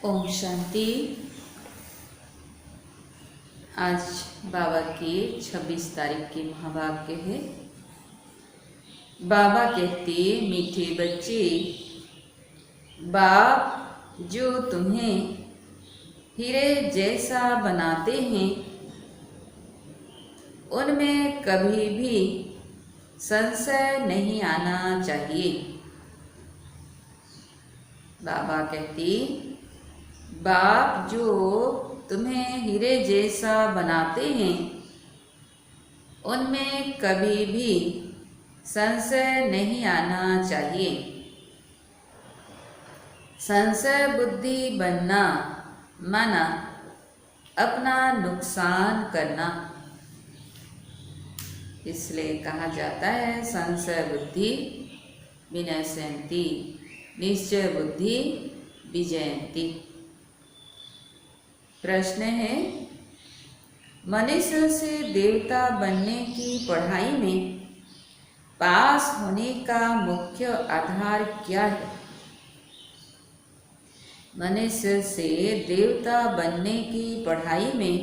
ओम शांति। आज बाबा की 26 तारीख की महावाक्य है। बाबा कहते, मीठे बच्चे, बाप जो तुम्हें हीरे जैसा बनाते हैं उनमें कभी भी संशय नहीं आना चाहिए। बाबा कहते, बाप जो तुम्हें हीरे जैसा बनाते हैं उनमें कभी भी संशय नहीं आना चाहिए। संशय बुद्धि बनना माना अपना नुकसान करना। इसलिए कहा जाता है संशय बुद्धि विनश्यन्ति, निश्चय बुद्धि विजयन्ति। प्रश्न है, मनुष्य से देवता बनने की पढ़ाई में पास होने का मुख्य आधार क्या है? मनुष्य से देवता बनने की पढ़ाई में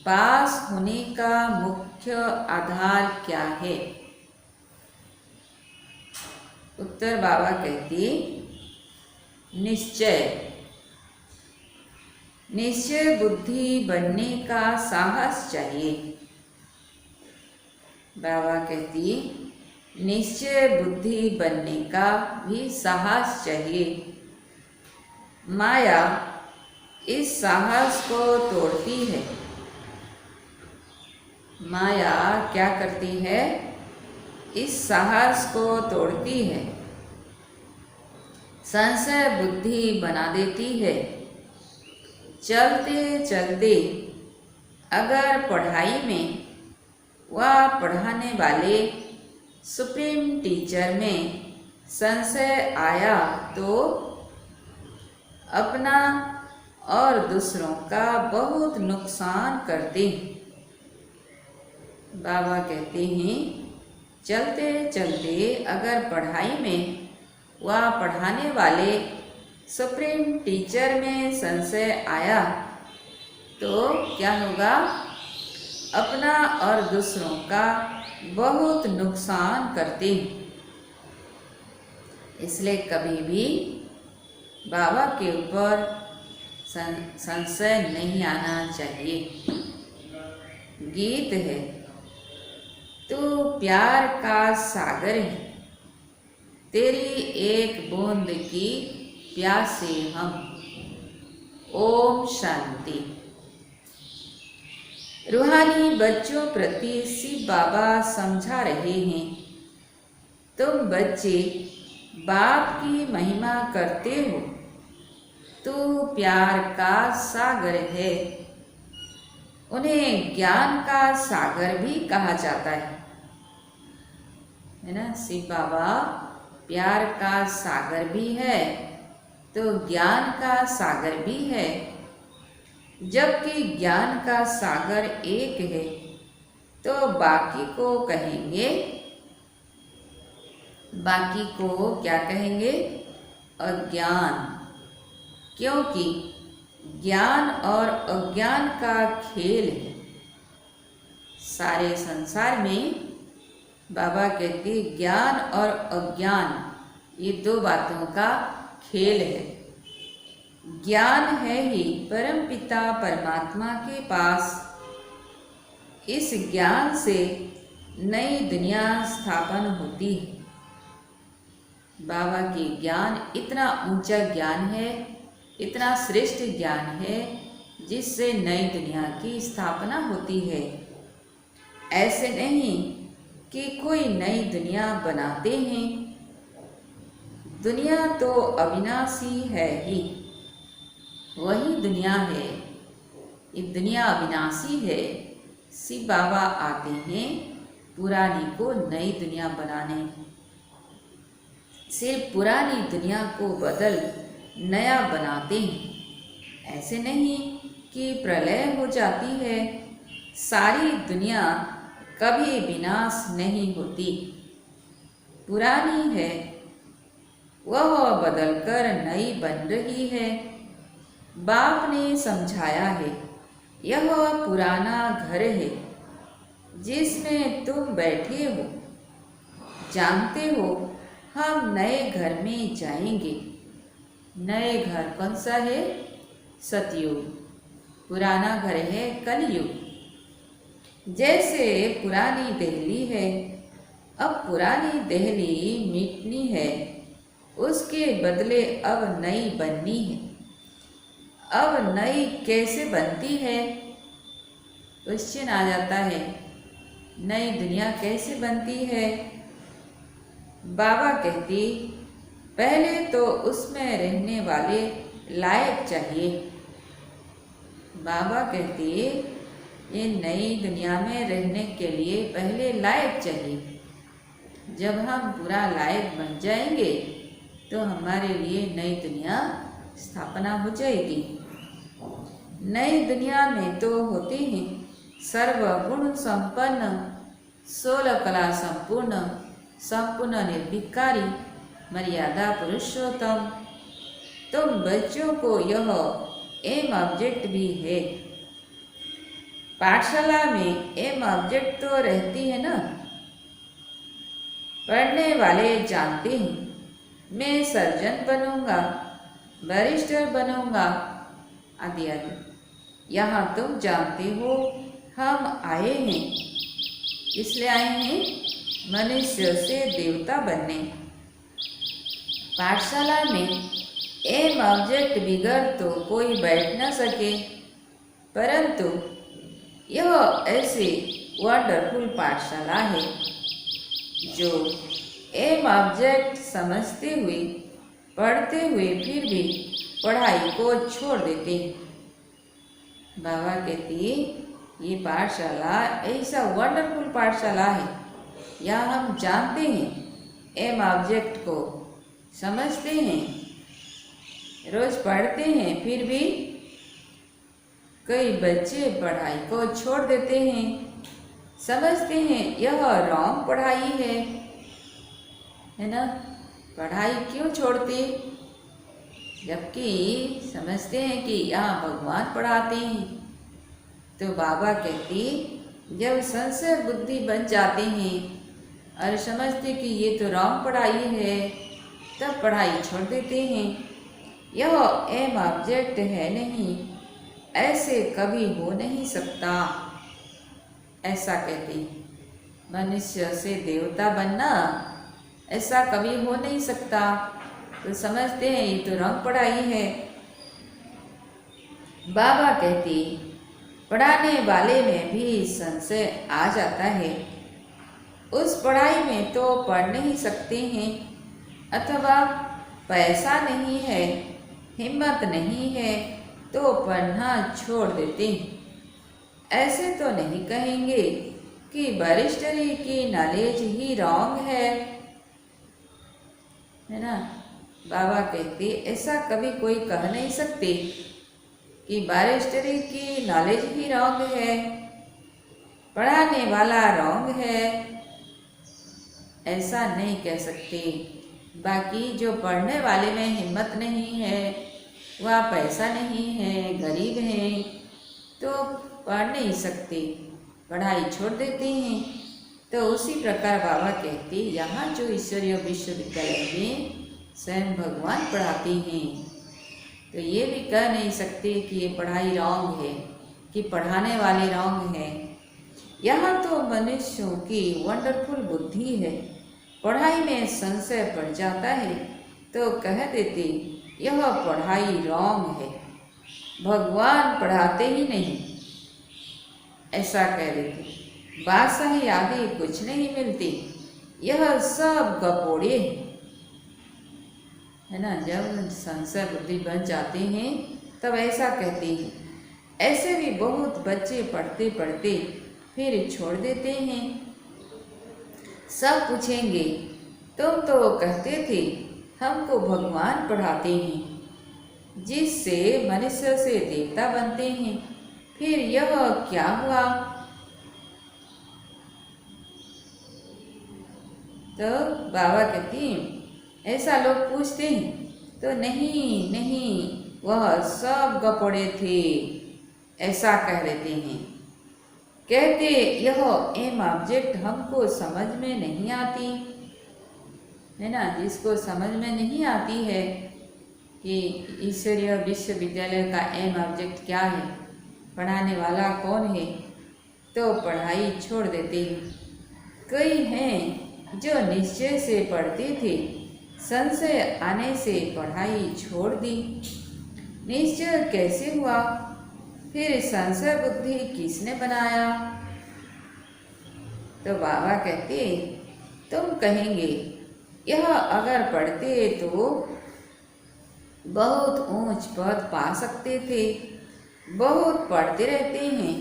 पास होने का मुख्य आधार क्या है? उत्तर बाबा कहते, निश्चय। निश्चय बुद्धि बनने का साहस चाहिए। बाबा कहती, निश्चय बुद्धि बनने का भी साहस चाहिए। माया इस साहस को तोड़ती है। माया क्या करती है? इस साहस को तोड़ती है, संशय बुद्धि बना देती है। चलते चलते अगर पढ़ाई में वह पढ़ाने वाले सुप्रीम टीचर में संशय आया तो अपना और दूसरों का बहुत नुकसान करते हैं। बाबा कहते हैं, चलते चलते अगर पढ़ाई में वह पढ़ाने वाले सुप्रीम टीचर में संशय आया तो क्या होगा? अपना और दूसरों का बहुत नुकसान करते हैं। इसलिए कभी भी बाबा के ऊपर संशय नहीं आना चाहिए। गीत है, तू प्यार का सागर है, तेरी एक बूंद की प्यासे हम। ओम शांति। रूहानी बच्चों प्रति शिव बाबा समझा रहे हैं, तुम बच्चे बाप की महिमा करते हो, तू प्यार का सागर है। उन्हें ज्ञान का सागर भी कहा जाता है ना? शिव बाबा प्यार का सागर भी है तो ज्ञान का सागर भी है। जबकि ज्ञान का सागर एक है तो बाकी को कहेंगे, बाकी को क्या कहेंगे? अज्ञान। क्योंकि ज्ञान और अज्ञान का खेल है। सारे संसार में बाबा कहते, ज्ञान और अज्ञान ये दो बातों का खेल है। ज्ञान है ही परमपिता परमात्मा के पास। इस ज्ञान से नई दुनिया स्थापन होती है। बाबा की ज्ञान इतना ऊंचा ज्ञान है, इतना श्रेष्ठ ज्ञान है जिससे नई दुनिया की स्थापना होती है। ऐसे नहीं कि कोई नई दुनिया बनाते हैं। दुनिया तो अविनाशी है ही, वही दुनिया है। ये दुनिया अविनाशी है। शिव बाबा आते हैं पुरानी को नई दुनिया बनाने। सिर्फ पुरानी दुनिया को बदल नया बनाते हैं। ऐसे नहीं कि प्रलय हो जाती है, सारी दुनिया कभी विनाश नहीं होती। पुरानी है वह बदलकर नई बन रही है। बाप ने समझाया है, यह पुराना घर है जिसमें तुम बैठे हो। जानते हो, हम नए घर में जाएंगे। नए घर कौन सा है? सतयुग। पुराना घर है कलयुग। जैसे पुरानी दिल्ली है, अब पुरानी दिल्ली मिटनी है, उसके बदले अब नई बननी है। अब नई कैसे बनती है? क्वेश्चन आ जाता है, नई दुनिया कैसे बनती है? बाबा कहते, पहले तो उसमें रहने वाले लायक चाहिए। बाबा कहते, ये नई दुनिया में रहने के लिए पहले लायक चाहिए। जब हम पूरा लायक बन जाएंगे तो हमारे लिए नई दुनिया स्थापना हो जाएगी। नई दुनिया में तो होते हैं सर्वगुण संपन्न, 16 कला संपूर्ण, संपूर्ण निर्विकारी, मर्यादा पुरुषोत्तम। तुम बच्चों को यह एम ऑब्जेक्ट भी है। पाठशाला में एम ऑब्जेक्ट तो रहती है ना। पढ़ने वाले जानते हैं, मैं सर्जन बनूंगा, बैरिस्टर बनूंगा, आदि आदि। यहाँ तुम जानते हो, हम आए हैं, इसलिए आए हैं मनुष्य से देवता बनने। पाठशाला में एम ऑब्जेक्ट बिगड़ तो कोई बैठ न सके, परंतु यह ऐसी वंडरफुल पाठशाला है जो एम ऑब्जेक्ट समझते हुए, पढ़ते हुए फिर भी पढ़ाई को छोड़ देते हैं। बाबा कहती है, ये पाठशाला ऐसा वंडरफुल पाठशाला है, यहाँ हम जानते हैं एम ऑब्जेक्ट को, समझते हैं, रोज पढ़ते हैं, फिर भी कई बच्चे पढ़ाई को छोड़ देते हैं। समझते हैं यह रॉन्ग पढ़ाई है ना। पढ़ाई क्यों छोड़ते? जबकि समझते हैं कि यहाँ भगवान पढ़ाते हैं। तो बाबा कहते, जब संशय बुद्धि बन जाते हैं और समझते कि ये तो रॉन्ग पढ़ाई है, तब पढ़ाई छोड़ देते हैं। यह एम ऑब्जेक्ट है नहीं, ऐसे कभी हो नहीं सकता, ऐसा कहते हैं। मनुष्य से देवता बनना ऐसा कभी हो नहीं सकता। तो समझते हैं ये तो रंग पढ़ाई है। बाबा कहते, पढ़ाने वाले में भी संशय आ जाता है। उस पढ़ाई में तो पढ़ नहीं सकते हैं, अथवा पैसा नहीं है, हिम्मत नहीं है, तो पढ़ना छोड़ देते हैं। ऐसे तो नहीं कहेंगे कि बैरिस्टरी की नॉलेज ही रॉन्ग है ना। बाबा कहते, ऐसा कभी कोई कह नहीं सकते कि बैरिस्टरी की नॉलेज ही रॉन्ग है, पढ़ाने वाला रॉन्ग है, ऐसा नहीं कह सकते। बाकी जो पढ़ने वाले में हिम्मत नहीं है, वह पैसा नहीं है, गरीब हैं, तो पढ़ नहीं सकते, पढ़ाई छोड़ देते हैं। तो उसी प्रकार बाबा कहते, यहाँ जो ईश्वरीय विश्वविद्यालय में स्वयं भगवान पढ़ाते हैं, तो ये भी कह नहीं सकते कि ये पढ़ाई रॉन्ग है, कि पढ़ाने वाले रॉन्ग हैं। यहाँ तो मनुष्यों की वंडरफुल बुद्धि है, पढ़ाई में संशय पड़ जाता है तो कह देते यह पढ़ाई रॉन्ग है, भगवान पढ़ाते ही नहीं, ऐसा कह देते। बादशाही आदि कुछ नहीं मिलती, यह सब गपोड़े है ना। जब संशय बुद्धि बन जाते हैं तब ऐसा कहते हैं। ऐसे भी बहुत बच्चे पढ़ते पढ़ते फिर छोड़ देते हैं। सब पूछेंगे, तुम तो कहते थे हमको भगवान पढ़ाते हैं, जिससे मनुष्य से देवता बनते हैं, फिर यह क्या हुआ? तो बाबा कहते हैं, ऐसा लोग पूछते हैं तो नहीं नहीं, वह सब गपड़े थे, ऐसा कह देते हैं। कहते यह एम ऑब्जेक्ट हमको समझ में नहीं आती है ना। जिसको समझ में नहीं आती है कि ईश्वरीय विश्वविद्यालय का एम ऑब्जेक्ट क्या है, पढ़ाने वाला कौन है, तो पढ़ाई छोड़ देते हैं। कई हैं जो निश्चय से पढ़ते थे, संशय आने से पढ़ाई छोड़ दी। निश्चय कैसे हुआ, फिर संशय बुद्धि किसने बनाया? तो बाबा कहते तुम कहेंगे यह अगर पढ़ते तो बहुत ऊंच पद पा सकते थे। बहुत पढ़ते रहते हैं,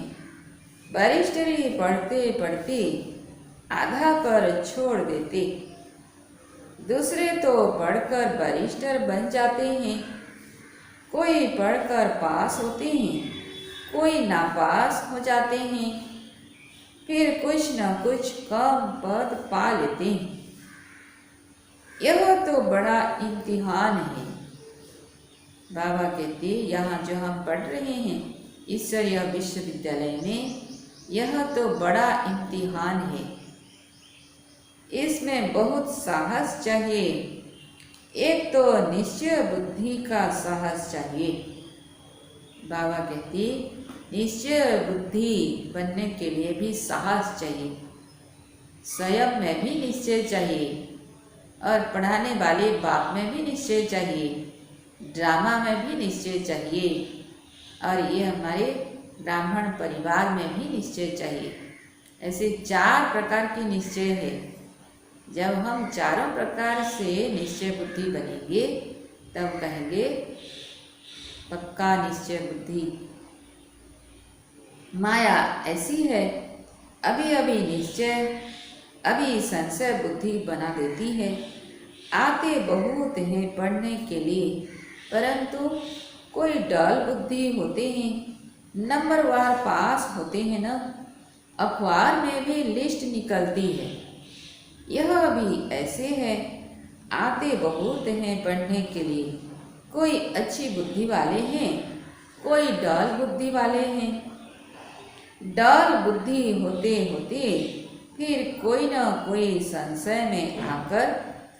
बैरिस्टरी पढ़ते पढ़ते आधा पर छोड़ देते। दूसरे तो पढ़कर बैरिस्टर बन जाते हैं। कोई पढ़कर पास होते हैं, कोई नापास हो जाते हैं, फिर कुछ न कुछ कम पद पा लेते हैं। यह तो बड़ा इम्तिहान है। बाबा कहते यहाँ जो हम पढ़ रहे हैं ईश्वरीय विश्वविद्यालय में, यह तो बड़ा इम्तिहान है। इसमें बहुत साहस चाहिए। एक तो निश्चय बुद्धि का साहस चाहिए। बाबा कहते निश्चय बुद्धि बनने के लिए भी साहस चाहिए, स्वयं में भी निश्चय चाहिए, और पढ़ाने वाले बाप में भी निश्चय चाहिए, ड्रामा में भी निश्चय चाहिए, और ये हमारे ब्राह्मण परिवार में भी निश्चय चाहिए। ऐसे 4 प्रकार की निश्चय है। जब हम चारों प्रकार से निश्चय बुद्धि बनेंगे तब कहेंगे पक्का निश्चय बुद्धि। माया ऐसी है, अभी अभी निश्चय, अभी संशय बुद्धि बना देती है। आते बहुत हैं पढ़ने के लिए, परंतु कोई डल बुद्धि होते हैं, नंबरवार पास होते हैं न। अखबार में भी लिस्ट निकलती है। यह भी ऐसे है, आते बहुत हैं पढ़ने के लिए, कोई अच्छी बुद्धि वाले हैं, कोई डल बुद्धि वाले हैं। डल बुद्धि होते होते फिर कोई न कोई संशय में आकर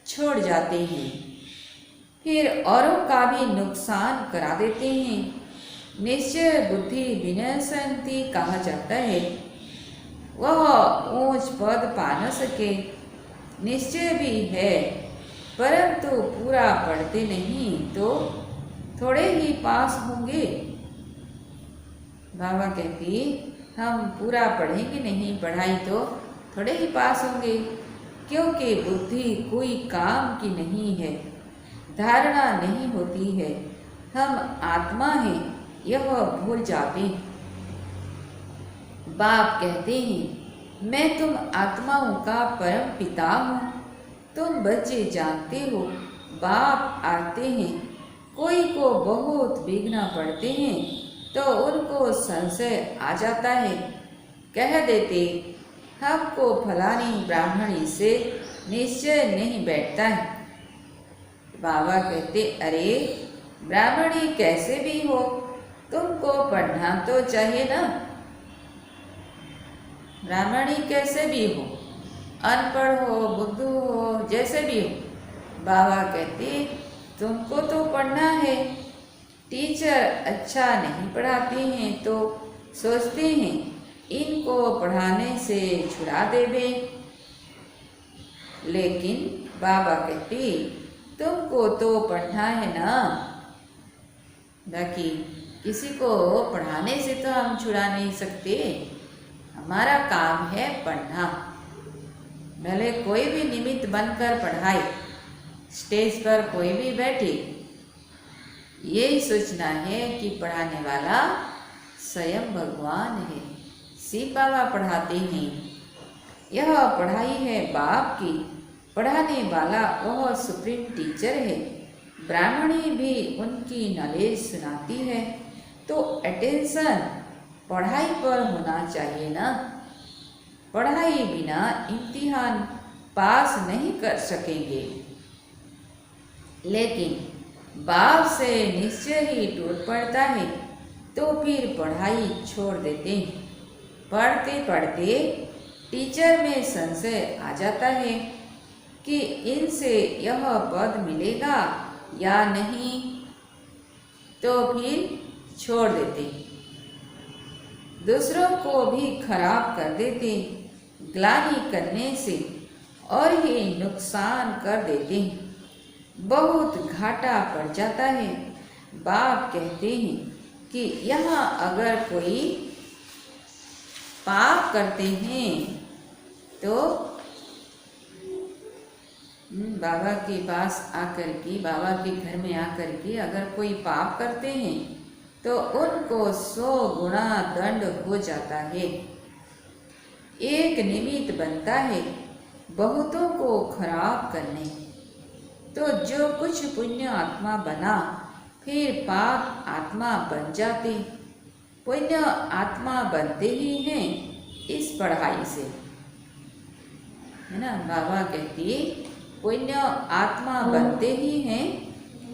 छोड़ जाते हैं, फिर औरों का भी नुकसान करा देते हैं। निश्चय बुद्धि विनयसंति कहा जाता है। वह ऊंच पद पा न सके, निश्चय भी है, परंतु पूरा पढ़ते नहीं तो थोड़े ही पास होंगे। बाबा कहती हम पूरा पढ़ेंगे नहीं, पढ़ाई तो थोड़े ही पास होंगे, क्योंकि बुद्धि कोई काम की नहीं है, धारणा नहीं होती है। हम आत्मा हैं यह भूल जाते हैं। बाप कहते हैं मैं तुम आत्माओं का परम पिता हूँ, तुम बच्चे जानते हो। बाप आते हैं, कोई को बहुत विघ्न पड़ते हैं तो उनको संशय आ जाता है, कह देते हमको फलानी ब्राह्मणी से निश्चय नहीं बैठता है। बाबा कहते अरे ब्राह्मणी कैसे भी हो, तुमको पढ़ना तो चाहिए ना। ब्राह्मणी कैसे भी हो, अनपढ़ हो, बुद्धू हो, जैसे भी हो, बाबा कहते तुमको तो पढ़ना है। टीचर अच्छा नहीं पढ़ाते हैं तो सोचते हैं इनको पढ़ाने से छुड़ा देवे, लेकिन बाबा कहते तुमको तो पढ़ना है ना। बाकी किसी को पढ़ाने से तो हम छुड़ा नहीं सकते, हमारा काम है पढ़ना। भले कोई भी निमित्त बनकर पढ़ाए, स्टेज पर कोई भी बैठे, यही सोचना है कि पढ़ाने वाला स्वयं भगवान है। शिव बाबा पढ़ाते हैं, यह पढ़ाई है बाप की, पढ़ाने वाला वह सुप्रीम टीचर है। ब्राह्मणी भी उनकी नॉलेज सुनाती है, तो अटेंशन पढ़ाई पर होना चाहिए ना। पढ़ाई बिना इम्तिहान पास नहीं कर सकेंगे। लेकिन बाप से निश्चय ही टूट पड़ता है तो फिर पढ़ाई छोड़ देते हैं। पढ़ते पढ़ते टीचर में संशय आ जाता है कि इनसे यह पद मिलेगा या नहीं, तो फिर छोड़ देते, दूसरों को भी खराब कर देते, ग्लानि करने से और ही नुकसान कर देते हैं, बहुत घाटा पड़ जाता है। बाप कहते हैं कि यहाँ अगर कोई पाप करते हैं तो बाबा के पास आकर के, बाबा के घर में आकर के अगर कोई पाप करते हैं तो उनको 100 गुना दंड हो जाता है। एक निमित्त बनता है बहुतों को खराब करने। तो जो कुछ पुण्य आत्मा बना फिर पाप आत्मा बन जाते। पुण्य आत्मा बनते ही हैं इस पढ़ाई से, है ना। बाबा कहती पुण्य आत्मा बनते ही हैं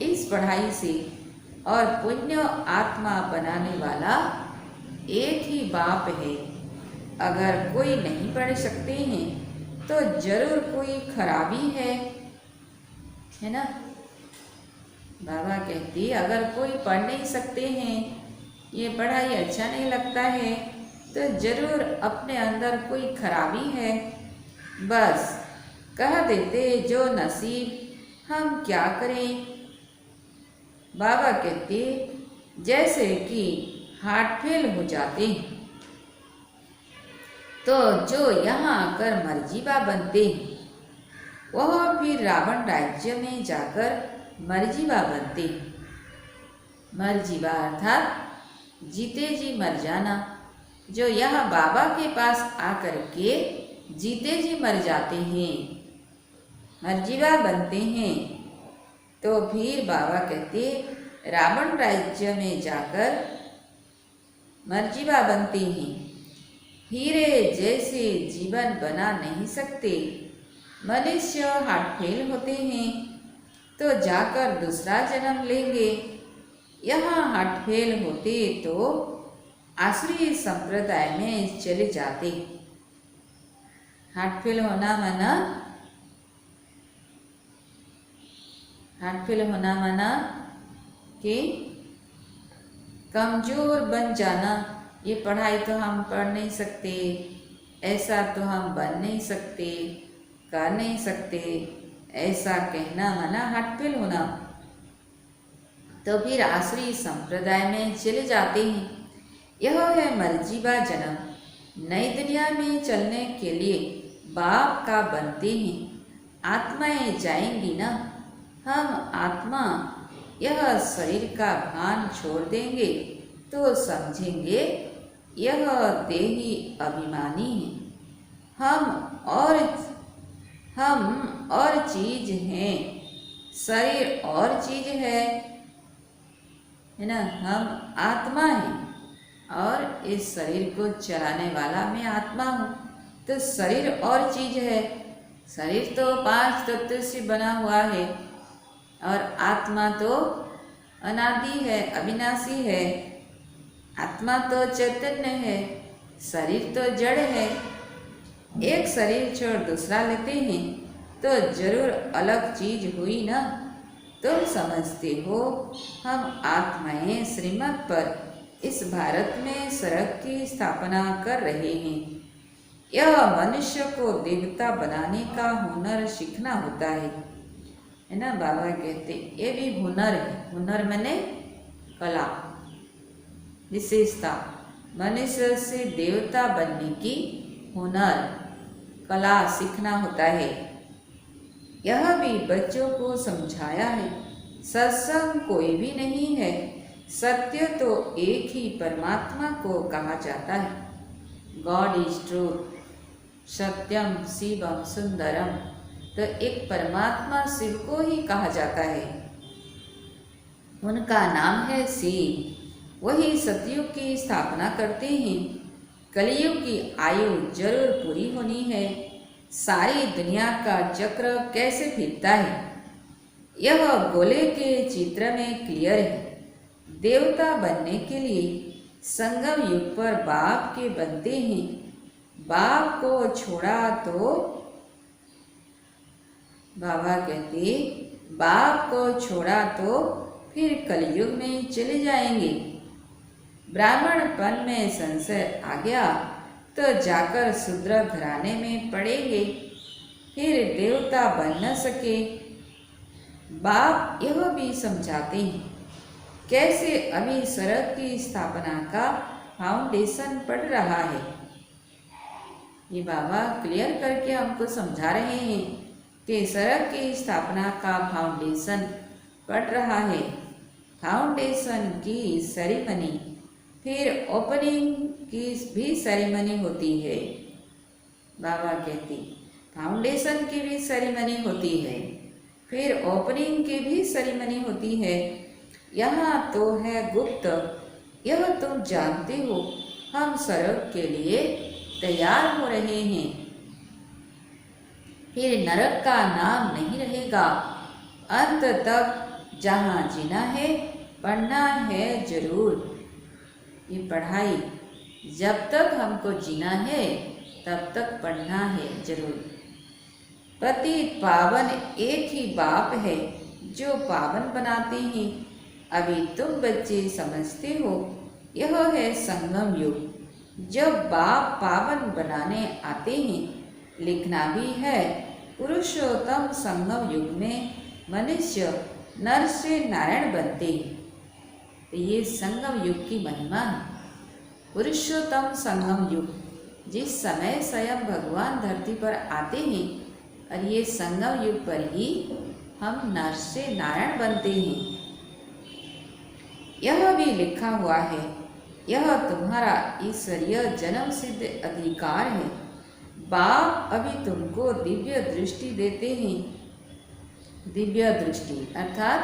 इस पढ़ाई से, और पुण्य आत्मा बनाने वाला एक ही बाप है। अगर कोई नहीं पढ़ सकते हैं तो जरूर कोई खराबी है ना। बाबा कहती अगर कोई पढ़ नहीं सकते हैं, ये पढ़ाई अच्छा नहीं लगता है, तो जरूर अपने अंदर कोई खराबी है। बस कह देते जो नसीब, हम क्या करें। बाबा कहते जैसे कि हार्ट फेल हो जाते हैं तो जो यहाँ आकर मर्जीबा बनते हैं वह फिर रावण राज्य में जाकर मर्जीबा बनते हैं। मर्जीबा अर्थात जीते जी मर जाना। जो यहाँ बाबा के पास आकर के जीते जी मर जाते हैं, मर्जीबा बनते हैं, तो फिर बाबा कहते रावण राज्य में जाकर मर्जीबा बनते हैं। हीरे जैसे जीवन बना नहीं सकते। मनुष्य हार्ट फेल होते हैं तो जाकर दूसरा जन्म लेंगे। यहाँ हार्ट फेल होते तो आसुरी संप्रदाय में चले जाते। हार्ट फेल होना माना कि कमज़ोर बन जाना। ये पढ़ाई तो हम पढ़ नहीं सकते, ऐसा तो हम बन नहीं सकते, कर नहीं सकते, ऐसा कहना माना हार्ट फेल होना। तो फिर आसुरी संप्रदाय में चले जाते हैं। यह है मर्जीबा जन्म। नई दुनिया में चलने के लिए बाप का बनते हैं। आत्माएं जाएंगी ना। हम आत्मा यह शरीर का भान छोड़ देंगे तो समझेंगे यह देही अभिमानी है। हम और चीज हैं, शरीर और चीज है ना। हम आत्मा हैं और इस शरीर को चलाने वाला मैं आत्मा हूँ। तो शरीर और चीज है। शरीर तो 5 तत्व से बना हुआ है और आत्मा तो अनादि है, अविनाशी है। आत्मा तो चैतन्य है, शरीर तो जड़ है। एक शरीर छोड़ दूसरा लेते हैं तो जरूर अलग चीज हुई ना। तुम समझते हो हम आत्माएं श्रीमत पर इस भारत में सड़क की स्थापना कर रहे हैं। यह मनुष्य को देवता बनाने का हुनर सीखना होता है ना। बाबा कहते ये भी हुनर है। हुनर माने कला, विशेषता। मनुष्य से देवता बनने की हुनर, कला सीखना होता है। यह भी बच्चों को समझाया है। सत्संग कोई भी नहीं है। सत्य तो एक ही परमात्मा को कहा जाता है। गॉड इज ट्रूथ, सत्यम शिवम सुंदरम। तो एक परमात्मा शिव को ही कहा जाता है। उनका नाम है शिव। वही सतयुग की स्थापना करते हैं। कलयुग की आयु जरूर पूरी होनी है। सारी दुनिया का चक्र कैसे फिरता है यह गोले के चित्र में क्लियर है। देवता बनने के लिए संगम युग पर बाप के बनते हैं। बाप को छोड़ा तो बाबा कहते बाप को छोड़ा तो फिर कलयुग में चले जाएंगे। ब्राह्मणपन में संशय आ गया तो जाकर शूद्र घराने में पड़ेंगे, फिर देवता बन न सके। बाप यह भी समझाते हैं कैसे अभी सड़क की स्थापना का फाउंडेशन पड़ रहा है। ये बाबा क्लियर करके हमको समझा रहे हैं कि सड़क की स्थापना का फाउंडेशन पड़ रहा है। फाउंडेशन की सेरेमनी, फिर ओपनिंग की भी सेरेमनी होती है। बाबा कहते फाउंडेशन की भी सेरेमनी होती है, फिर ओपनिंग की भी सेरेमनी होती है। यहाँ तो है गुप्त, यह तुम जानते हो। हम सड़क के लिए तैयार हो रहे हैं। फिर नरक का नाम नहीं रहेगा। अंत तक जहाँ जीना है पढ़ना है जरूर। ये पढ़ाई जब तक हमको जीना है तब तक पढ़ना है जरूर। पतित पावन एक ही बाप है जो पावन बनाते हैं। अभी तुम बच्चे समझते हो यह है संगम युग, जब बाप पावन बनाने आते हैं। लिखना भी है पुरुषोत्तम संगम युग में मनुष्य नर से नारायण बनते हैं। तो ये संगम युग की महिमा है। पुरुषोत्तम संगम युग, जिस समय स्वयं भगवान धरती पर आते हैं, और ये संगम युग पर ही हम नर से नारायण बनते हैं। यह भी लिखा हुआ है, यह तुम्हारा ईश्वरीय जन्म सिद्ध अधिकार है। बाप अभी तुमको दिव्य दृष्टि देते हैं। दिव्य दृष्टि अर्थात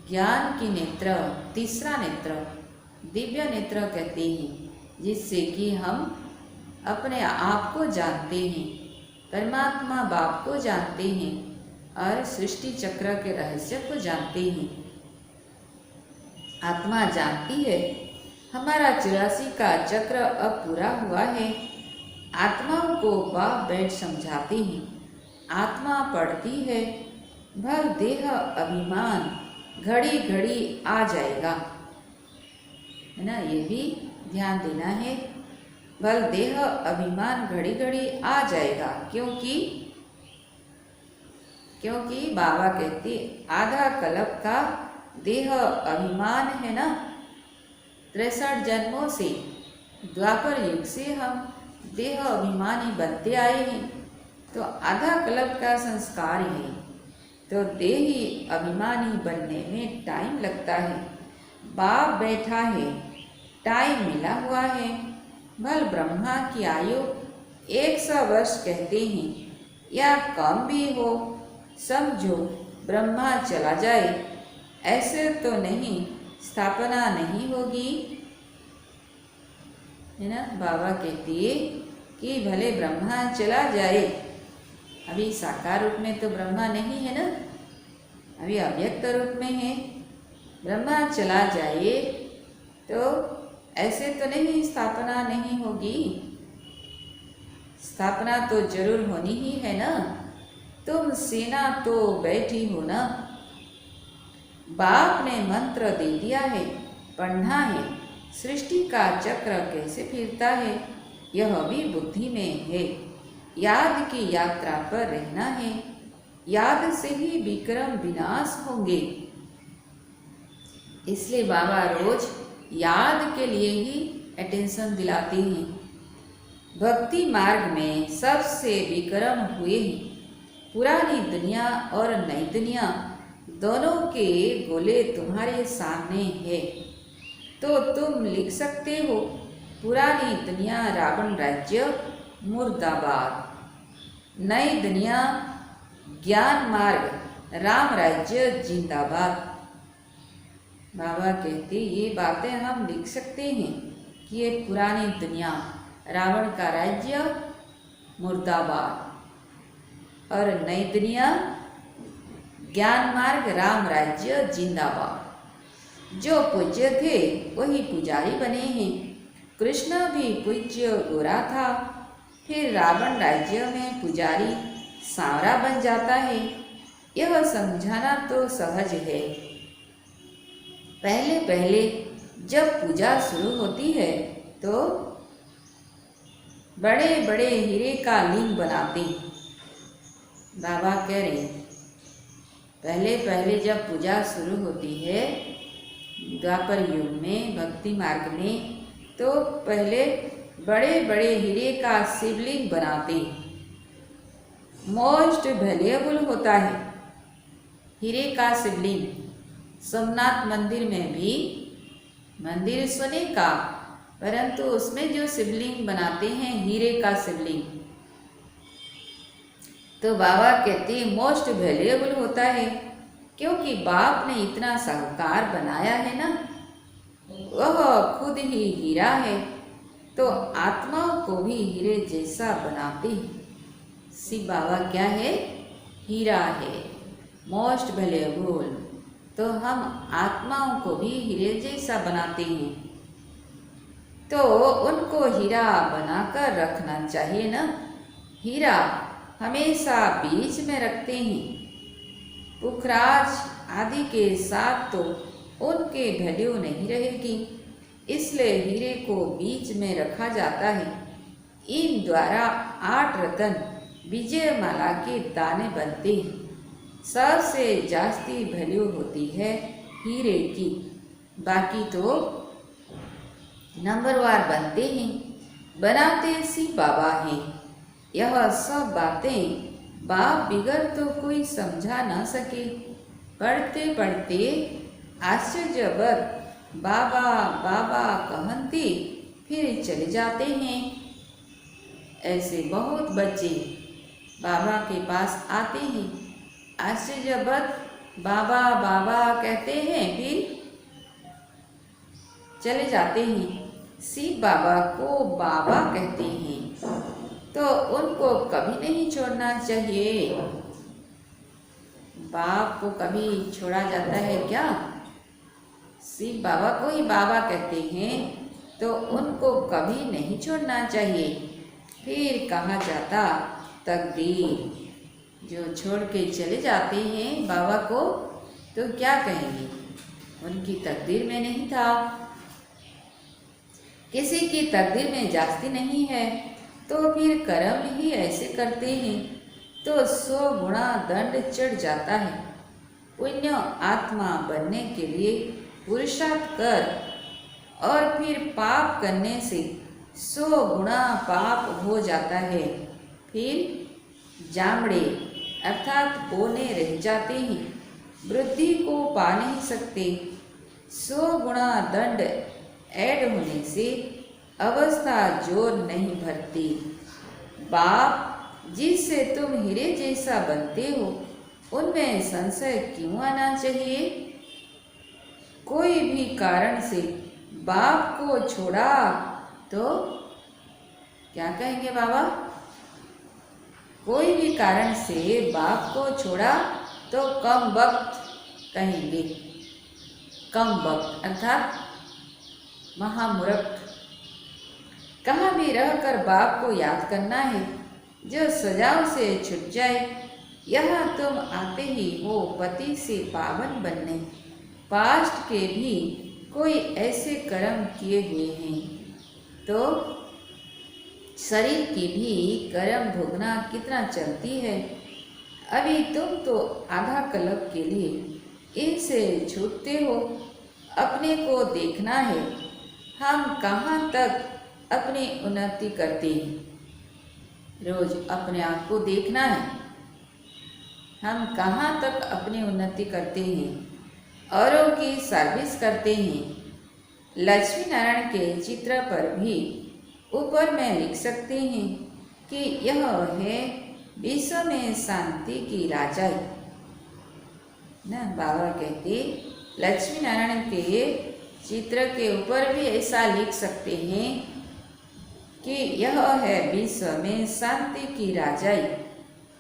ज्ञान की नेत्र, तीसरा नेत्र दिव्य नेत्र कहते हैं, जिससे कि हम अपने आप को जानते हैं, परमात्मा बाप को जानते हैं और सृष्टि चक्र के रहस्य को जानते हैं। आत्मा जानती है हमारा 84 का चक्र अब पूरा हुआ है। आत्माओं को बाप बैठ समझाते हैं। आत्मा पढ़ती है भर देह अभिमान घड़ी घड़ी आ जाएगा, है ना। ये भी ध्यान देना है। बल देह अभिमान घड़ी घड़ी आ जाएगा, क्योंकि बाबा कहते आधा कल्प का देह अभिमान है ना। 63 जन्मों से द्वापर युग से हम देह अभिमानी बनते आए हैं, तो आधा कल्प का संस्कार है। तो देही अभिमानी बनने में टाइम लगता है। बाप बैठा है, टाइम मिला हुआ है। भल ब्रह्मा की आयु 100 वर्ष कहते हैं, या कम भी हो। समझो ब्रह्मा चला जाए, ऐसे तो नहीं, स्थापना नहीं होगी, है ना। बाबा कहते कि भले ब्रह्मा चला जाए, अभी साकार रूप में तो ब्रह्मा नहीं है ना, अभी अव्यक्त रूप में है। ब्रह्मा चला जाए तो ऐसे तो नहीं स्थापना नहीं होगी। स्थापना तो जरूर होनी ही है ना। तुम सेना तो बैठी हो ना। बाप ने मंत्र दे दिया है, पढ़ना है। सृष्टि का चक्र कैसे फिरता है यह भी बुद्धि में है। याद की यात्रा पर रहना है। याद से ही विक्रम विनाश होंगे। इसलिए बाबा रोज याद के लिए ही अटेंशन दिलाते हैं। भक्ति मार्ग में सबसे विक्रम हुए हैं। पुरानी दुनिया और नई दुनिया दोनों के गोले तुम्हारे सामने है, तो तुम लिख सकते हो पुरानी दुनिया रावण राज्य मुर्दाबाद, नई दुनिया ज्ञान मार्ग राम राज्य जिंदाबाद। बाबा कहते ये बातें हम लिख सकते हैं कि ये पुरानी दुनिया रावण का राज्य मुर्दाबाद और नई दुनिया ज्ञान मार्ग राम राज्य जिंदाबाद। जो पूज्य थे वही पुजारी बने हैं। कृष्ण भी पूज्य गोरा था, फिर रावण राज्य में पुजारी सांवरा बन जाता है। यह समझाना तो सहज है। पहले पहले जब पूजा शुरू होती है तो बड़े बड़े हीरे का लिंग बनाते हैं। बाबा कह रहे हैं पहले पहले जब पूजा शुरू होती है द्वापर युग में, भक्ति मार्ग में, तो पहले बड़े बड़े हीरे का शिवलिंग बनाते हैं। मोस्ट वैल्यूएबल होता है हीरे का शिवलिंग। सोमनाथ मंदिर में भी मंदिर सोने का, परंतु उसमें जो शिवलिंग बनाते हैं हीरे का शिवलिंग। तो बाबा कहते मोस्ट वैल्यूएबल होता है, क्योंकि बाप ने इतना साहूकार बनाया है ना, वह खुद ही हीरा है, तो आत्माओं को भी हीरे जैसा बनाते हैं। शिव बाबा क्या है? हीरा है, मोस्ट वैल्यूएबल। तो हम आत्माओं को भी हीरे जैसा बनाते हैं, तो उनको हीरा बनाकर रखना चाहिए ना। हीरा हमेशा बीच में रखते हैं। पुखराज आदि के साथ तो उनके वैल्यू नहीं रहेगी, इसलिए हीरे को बीच में रखा जाता है। इन द्वारा 8 रतन विजयमाला के दाने बनते हैं। सबसे जास्ती वैल्यू होती है हीरे की, बाकी तो नंबरवार बनते हैं। बनाते शिव बाबा हैं। यह सब बातें बाप बिगड़ तो कोई समझा न सके। पढ़ते पढ़ते आश्चर्यवत बाबा बाबा कहते फिर चले जाते हैं। ऐसे बहुत बच्चे बाबा के पास आते हैं, आश्चर्यवत बाबा बाबा कहते हैं, फिर चले जाते हैं। शिव बाबा को बाबा कहते हैं, तो उनको कभी नहीं छोड़ना चाहिए। बाप को कभी छोड़ा जाता है क्या? शिव बाबा को ही बाबा कहते हैं, तो उनको कभी नहीं छोड़ना चाहिए। फिर कहा जाता तकदीर। जो छोड़ के चले जाते हैं बाबा को, तो क्या कहेंगे? उनकी तकदीर में नहीं था। किसी की तकदीर में जास्ती नहीं है, तो फिर कर्म ही ऐसे करते हैं, तो 100 गुणा दंड चढ़ जाता है। पुण्य आत्मा बनने के लिए पुरुषार्थ कर, और फिर पाप करने से 100 गुणा पाप हो जाता है। फिर जामड़े अर्थात बोने रह जाते हैं, वृद्धि को पा नहीं सकते। 100 गुणा दंड ऐड होने से अवस्था जोर नहीं भरती। बाप जिससे तुम हीरे जैसा बनते हो, उनमें संशय क्यों आना चाहिए? कोई भी कारण से बाप को छोड़ा तो क्या कहेंगे बाबा? कोई भी कारण से बाप को छोड़ा तो कम वक्त कहेंगे। कम वक्त अर्थात महामूर्ख। कहाँ भी रहकर बाप को याद करना है, जो सजाओं से छूट जाए। यहाँ तुम आते ही हो पति से पावन बनने। पास्ट के भी कोई ऐसे कर्म किए हुए हैं, तो शरीर की भी कर्म भोगना कितना चलती है। अभी तुम तो आधा कल्प के लिए इनसे छूटते हो। अपने को देखना है, हम कहाँ तक अपनी उन्नति करते हैं। रोज अपने आप को देखना है, हम कहाँ तक अपनी उन्नति करते हैं, औरों की सर्विस करते हैं। लक्ष्मी नारायण के चित्र पर भी ऊपर में लिख सकते हैं कि यह है विश्व में शांति की राजाई ना। बाबा कहते लक्ष्मी नारायण के चित्र के ऊपर भी ऐसा लिख सकते हैं कि यह है विश्व में शांति की राजाई,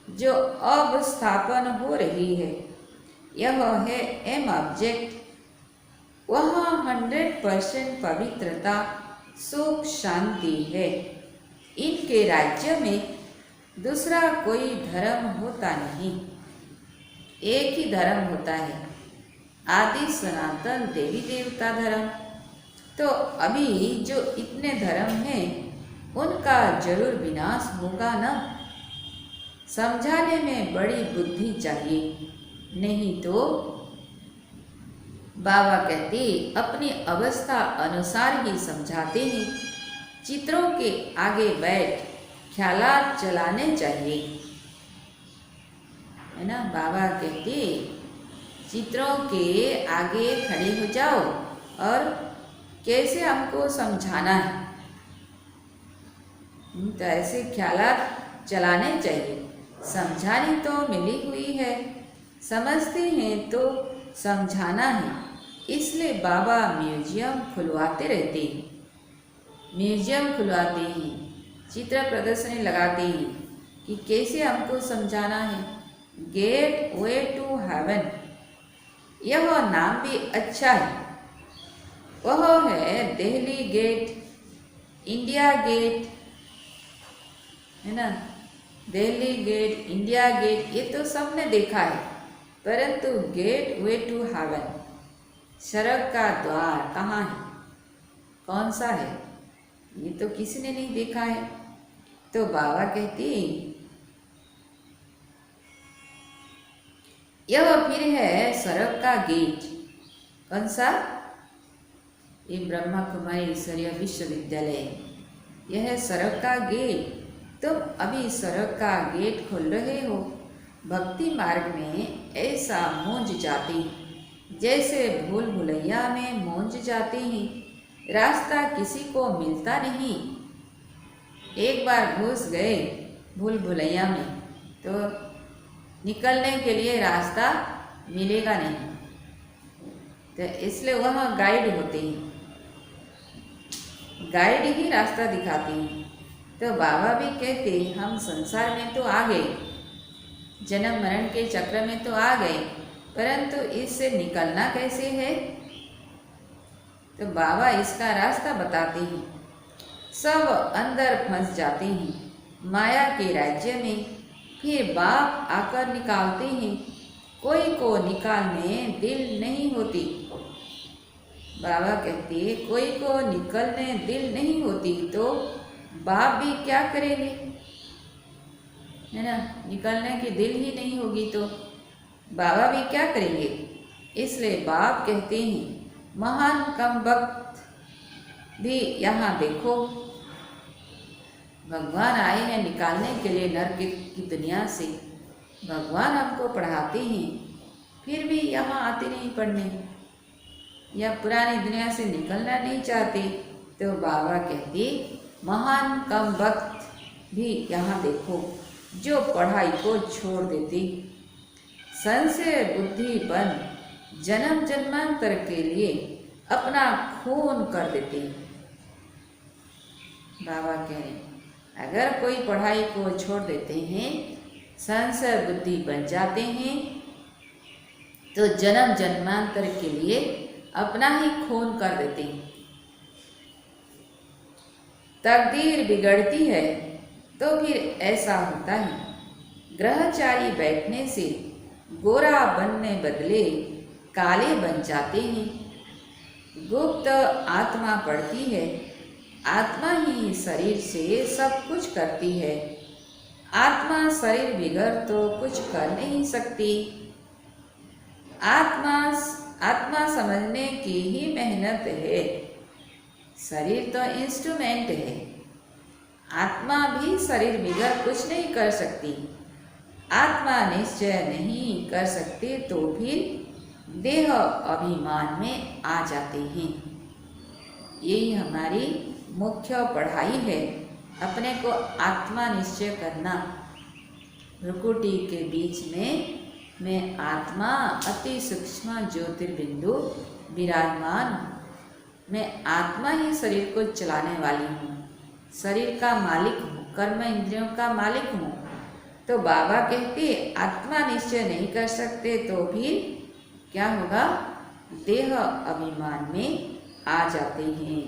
जो अब स्थापन हो रही है। यह है एम ऑब्जेक्ट, वहाँ 100% पवित्रता, सुख, शांति है। इनके राज्य में दूसरा कोई धर्म होता नहीं, एक ही धर्म होता है, आदि सनातन देवी देवता धर्म। तो अभी जो इतने धर्म हैं उनका जरूर विनाश होगा ना। समझाने में बड़ी बुद्धि चाहिए, नहीं तो बाबा कहते अपनी अवस्था अनुसार ही समझाते हैं। चित्रों के आगे बैठ ख्यालात चलाने चाहिए, है ना। बाबा कहते चित्रों के आगे खड़े हो जाओ और कैसे हमको समझाना है, तो ऐसे ख्यालात चलाने चाहिए। समझानी तो मिली हुई है, समझते हैं तो समझाना है। इसलिए बाबा म्यूजियम खुलवाते रहते हैं, म्यूजियम खुलवाते हैं, चित्र प्रदर्शनी लगाते हैं कि कैसे हमको समझाना है। गेट वे टू हेवन, यह नाम भी अच्छा है। वह है दिल्ली गेट, इंडिया गेट, है ना। दिल्ली गेट, इंडिया गेट, ये तो सबने देखा है, परंतु गेट वे टू हेवन, सड़क का द्वार कहाँ है, कौन सा है, ये तो किसी ने नहीं देखा है। तो बाबा कहती यह फिर है सड़क का गेट, कौन सा, ये ब्रह्मा कुमारी ईश्वरीय विश्वविद्यालय, यह है सड़क का गेट। तुम अभी सड़क का गेट खोल रहे हो। भक्ति मार्ग में ऐसा मूंझ जाते जैसे भूल भुलैया में मूंझ जाते हैं, रास्ता किसी को मिलता नहीं। एक बार घुस गए भूल भुलैया में तो निकलने के लिए रास्ता मिलेगा नहीं, तो इसलिए वहाँ गाइड होते हैं, गाइड ही रास्ता दिखाते हैं। तो बाबा भी कहते हम संसार में तो आ गए, जन्म मरण के चक्र में तो आ गए, परंतु इससे निकलना कैसे है। तो बाबा इसका रास्ता बताते हैं। सब अंदर फंस जाते हैं माया के राज्य में, फिर बाप आकर निकालते हैं। कोई को निकालने दिल नहीं होती, बाबा कहते कोई को निकलने दिल नहीं होती तो बाप भी क्या करेंगे, है ना। निकलने की दिल ही नहीं होगी तो बाबा भी क्या करेंगे। इसलिए बाप कहते हैं महान कम वक्त भी यहाँ देखो, भगवान आए हैं निकालने के लिए नरक की दुनिया से। भगवान हमको पढ़ाते हैं, फिर भी यहाँ आते नहीं पढ़ने, या पुरानी दुनिया से निकलना नहीं चाहते। तो बाबा कहते महान कम वक्त भी यहाँ देखो, जो पढ़ाई को छोड़ देते, संशय बुद्धि बन जन्म जन्मांतर के लिए अपना खून कर देते। बाबा कह रहे अगर कोई पढ़ाई को छोड़ देते हैं, संशय बुद्धि बन जाते हैं, तो जन्म जन्मांतर के लिए अपना ही खून कर देते हैं। तकदीर बिगड़ती है तो फिर ऐसा होता है। ग्रहचारी बैठने से गोरा बनने बदले काले बन जाते हैं। गुप्त आत्मा पढ़ती है, आत्मा ही शरीर से सब कुछ करती है। आत्मा शरीर बिगड़ तो कुछ कर नहीं सकती। आत्मा समझने की ही मेहनत है, शरीर तो इंस्ट्रूमेंट है। आत्मा भी शरीर बिगड़ कुछ नहीं कर सकती। आत्मा निश्चय नहीं कर सकते तो फिर देह अभिमान में आ जाते हैं। यही हमारी मुख्य पढ़ाई है, अपने को आत्मा निश्चय करना। भ्रुकुटी के बीच में मैं आत्मा अति सूक्ष्म ज्योतिर्बिंदु विराजमान हूँ। मैं आत्मा ही शरीर को चलाने वाली हूँ, शरीर का मालिक हूँ, कर्म इंद्रियों का मालिक हूँ। तो बाबा कहते आत्मा निश्चय नहीं कर सकते तो भी क्या होगा? देह अभिमान में आ जाते हैं,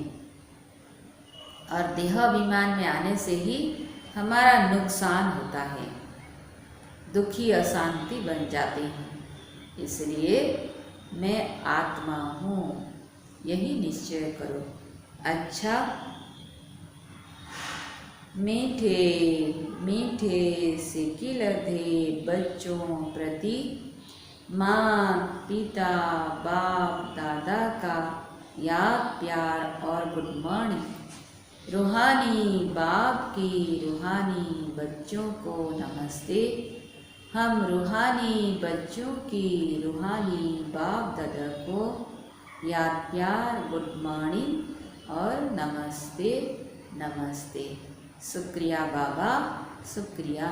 और देह अभिमान में आने से ही हमारा नुकसान होता है, दुखी अशांति बन जाते हैं। इसलिए मैं आत्मा हूँ, यही निश्चय करो। अच्छा, मीठे मीठे से खिलते बच्चों प्रति माँ पिता बाप दादा का याद प्यार और गुड मॉर्निंग। रूहानी बाप की रूहानी बच्चों को नमस्ते। हम रूहानी बच्चों की रूहानी बाप दादा को याद प्यार गुड मॉर्निंग और नमस्ते नमस्ते। शुक्रिया बाबा, शुक्रिया।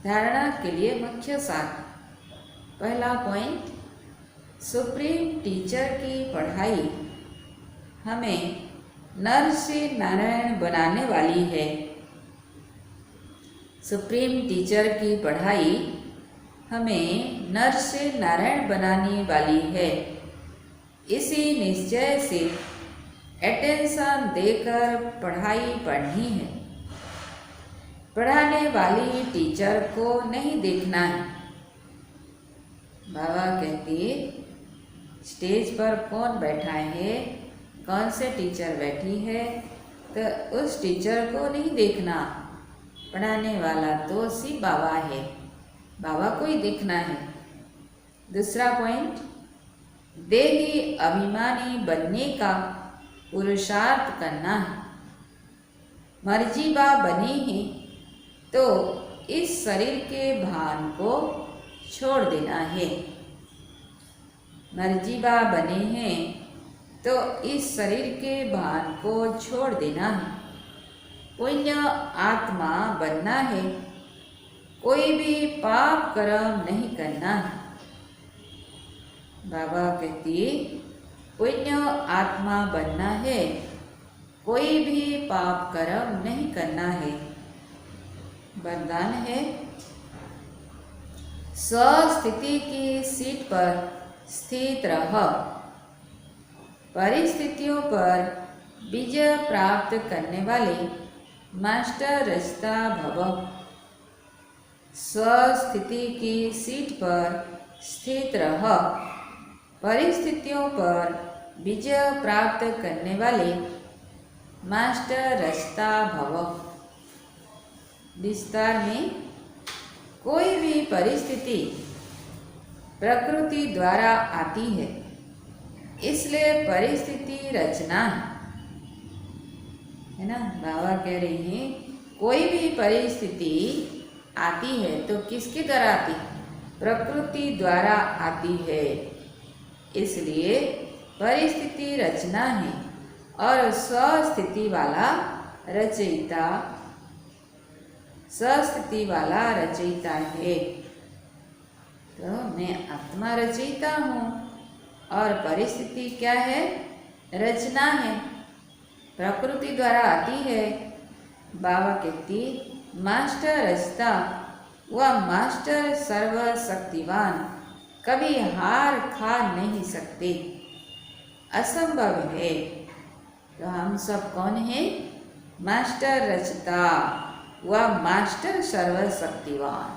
धारणा के लिए मुख्य सार। पहला पॉइंट, सुप्रीम टीचर की पढ़ाई हमें नर से नारायण बनाने वाली है। सुप्रीम टीचर की पढ़ाई हमें नर से नारायण बनाने वाली है। इसी निश्चय से अटेंशन देकर पढ़ाई पढ़नी है। पढ़ाने वाली टीचर को नहीं देखना है। बाबा कहती, स्टेज पर कौन बैठा है, कौन से टीचर बैठी है, तो उस टीचर को नहीं देखना। पढ़ाने वाला तो सिर्फ बाबा है, बाबा को ही देखना है। दूसरा पॉइंट, देही अभिमानी बनने का पुरुषार्थ करना है। मर्जीबा बने हैं तो इस शरीर के भान को छोड़ देना है। मर्जीबा बने हैं तो इस शरीर के भान को छोड़ देना है। पुण्य आत्मा बनना है, कोई भी पाप कर्म नहीं करना है। बाबा कहती, पुण्य आत्मा बनना है, कोई भी पाप कर्म नहीं करना है। वरदान है, स्वस्थिति की सीट पर स्थित रह, परिस्थितियों पर विजय प्राप्त करने वाले मास्टर रचता भव। स्वस्थिति की सीट पर स्थित रह, परिस्थितियों पर विजय प्राप्त करने वाले मास्टर रचता भव। विस्तार में, कोई भी परिस्थिति प्रकृति द्वारा आती है, इसलिए परिस्थिति रचना है ना। बाबा कह रहे हैं, कोई भी परिस्थिति आती है तो किसके द्वारा आती है? प्रकृति द्वारा आती है, इसलिए परिस्थिति रचना है और स्वस्थिति वाला रचयिता, स्वस्थिति वाला रचयिता है। तो मैं आत्मा रचयिता हूँ और परिस्थिति क्या है? रचना है, प्रकृति द्वारा आती है। बाबा कहती, मास्टर रचता व मास्टर सर्वशक्तिवान कभी हार खा नहीं सकते, असंभव है। तो हम सब कौन हैं? मास्टर रचता व मास्टर सर्वशक्तिवान।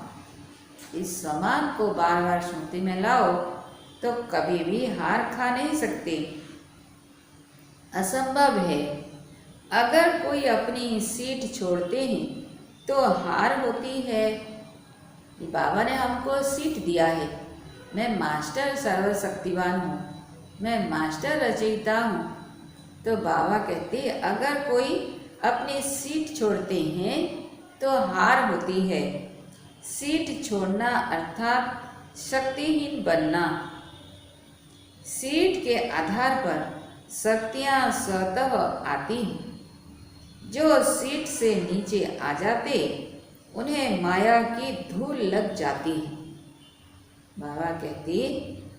इस समान को बार बार स्मृति में लाओ तो कभी भी हार खा नहीं सकते, असंभव है। अगर कोई अपनी सीट छोड़ते हैं तो हार होती है। बाबा ने हमको सीट दिया है, मैं मास्टर सर्वशक्तिवान हूँ, मैं मास्टर रचयिता हूँ। तो बाबा कहते, अगर कोई अपनी सीट छोड़ते हैं तो हार होती है। सीट छोड़ना अर्थात शक्तिहीन बनना। सीट के आधार पर शक्तियाँ स्वतः आती हैं। जो सीट से नीचे आ जाते उन्हें माया की धूल लग जाती है। बाबा कहते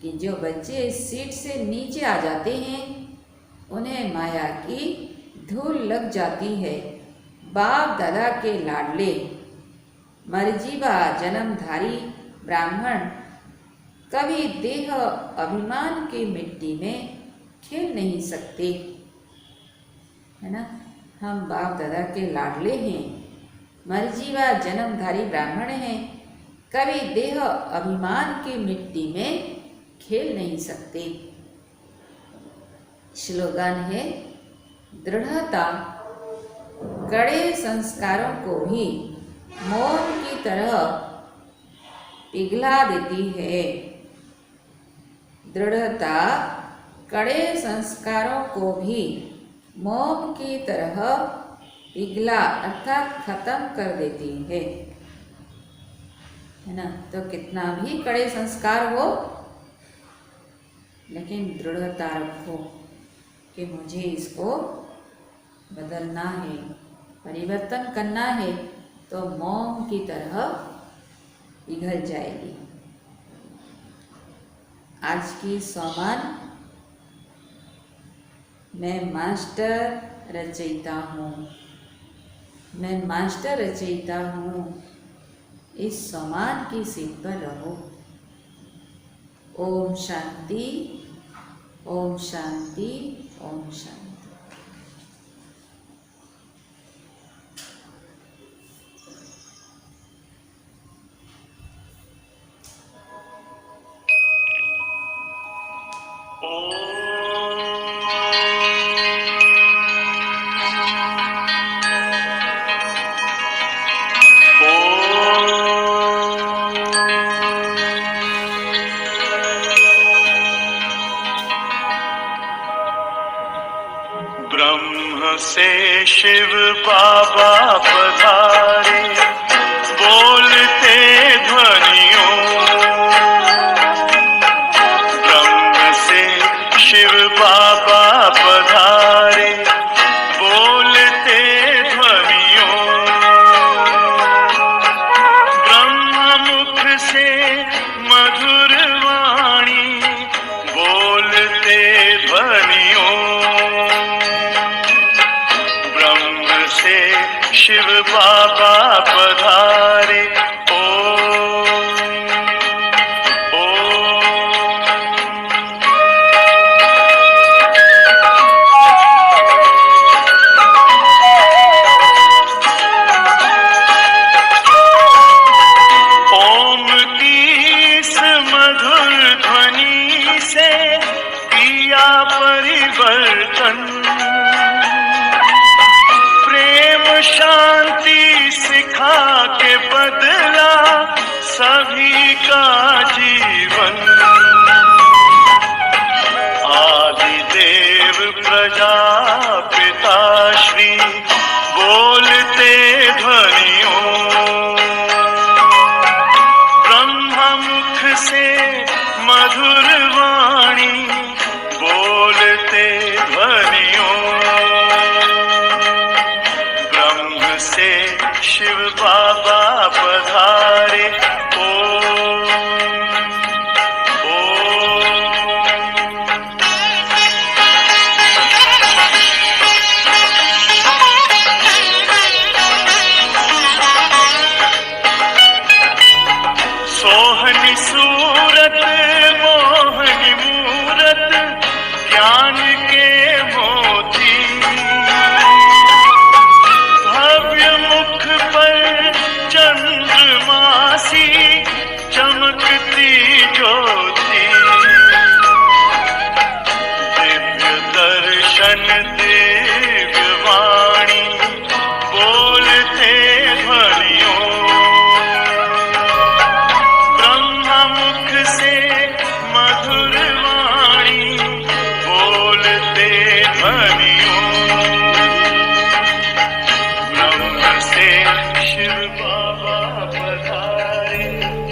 कि जो बच्चे सीट से नीचे आ जाते हैं उन्हें माया की धूल लग जाती है। बाप दादा के लाडले मर्जीबा जन्मधारी ब्राह्मण कभी देह अभिमान की मिट्टी में खेल नहीं सकते। है ना, हम बाप दादा के लाडले हैं, मर्जी व जन्मधारी ब्राह्मण हैं, कभी देह अभिमान की मिट्टी में खेल नहीं सकते। स्लोगन है, दृढ़ता कड़े संस्कारों को भी मोम की तरह पिघला देती है। दृढ़ता कड़े संस्कारों को भी मोम की तरह पिघला अर्थात खत्म कर देती है ना। तो कितना भी कड़े संस्कार हो, लेकिन दृढ़ता रखो कि मुझे इसको बदलना है, परिवर्तन करना है, तो मोम की तरह पिघल जाएगी। आज की सोमन, मैं मास्टर रचयिता हूँ, मैं मास्टर रचयिता हूँ, इस सम्मान की सीट पर रहो। ओम शांति, ओम शांति, ओम शांति। ब्रह्म से शिव बाबा पधारे, बोलते ध्वनियों। ब्रह्म से शिव बाबा पधारे, बोलते ध्वनियों। ब्रह्म मुख से मधुर वाणी, बोलते ध्वनियों। शिव बाबा पधारे, ओम की इस मधुर ध्वनि से किया परिवर्तन। शांति सिखा के बदला सभी का जीवन। आदि देव प्रजापिता श्री बोलते ध्वनियों। ब्रह्म मुख से मधुर वाणी, बोलते ध्वनियों। से शिव बाबा पधारे, सोहनी सूरत मोहनी मूरत, ज्ञान के मोती। चंद्रमासी चमकती ज्योति, दिव्य दर्शन दिव्य वाणी, बोलते ध्वनियों। ब्रह्म मुख से मधुर वाणी, बोलते ध्वनियों। ब्रह्म से शिव बाबा पधारे, ओ